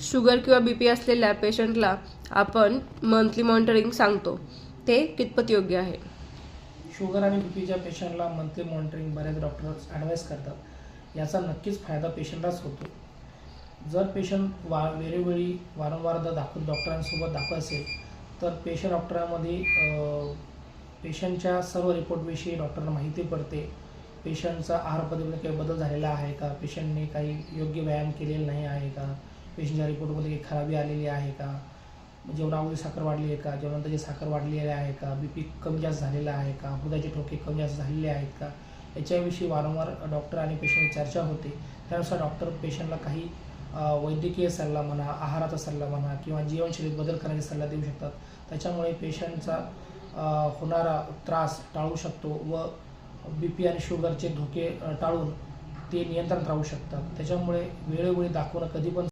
Sugar किंवा BP असलेल्या पेशंटला आपण मंथली मॉनिटरिंग सांगतो, ते कितपत योग्य आहे? शुगर आणि बीपीच्या पेशंटला मंथली मॉनिटरिंग बरेच डॉक्टर्स ॲडवाईस करतात. याचा नक्कीच फायदा पेशंटलाच होतो. जर पेशंट वेळोवेळी वारंवार डॉक्टरांसोबत दाखवत असेल तर पेशंट डॉक्टरांमध्ये पेशंटच्या सर्व रिपोर्टविषयी डॉक्टरांना माहिती पडते. पेशंटचा आहार पद्धतीमध्ये काही बदल झालेला आहे का, पेशंटने काही योग्य व्यायाम केलेला नाही आहे का, पेशंटच्या रिपोर्टमध्ये काही खराबी आलेली आहे का, जेवणामध्ये साखर वाढली आहे का, जेवणानंतर साखर वाढलेली आहे का, BP कमी जास्त झालेला आहे का, हृदयाचे ठोके कमी जास्त झालेले आहेत का, याच्याविषयी वारंवार डॉक्टर आणि पेशंटची चर्चा होते. त्यानुसार डॉक्टर पेशंटला काही वैद्यकीय सल्ला म्हणा, आहाराचा सल्ला म्हणा किंवा जीवनशैलीत बदल करण्याचा सल्ला देऊ शकतात. त्याच्यामुळे पेशंटचा होणारा त्रास टाळू शकतो व BP आणि शुगरचे धोके टाळून ते नियंत्रणात राहू शकतात. त्याच्यामुळे वेळोवेळी दाखवणं कधी पण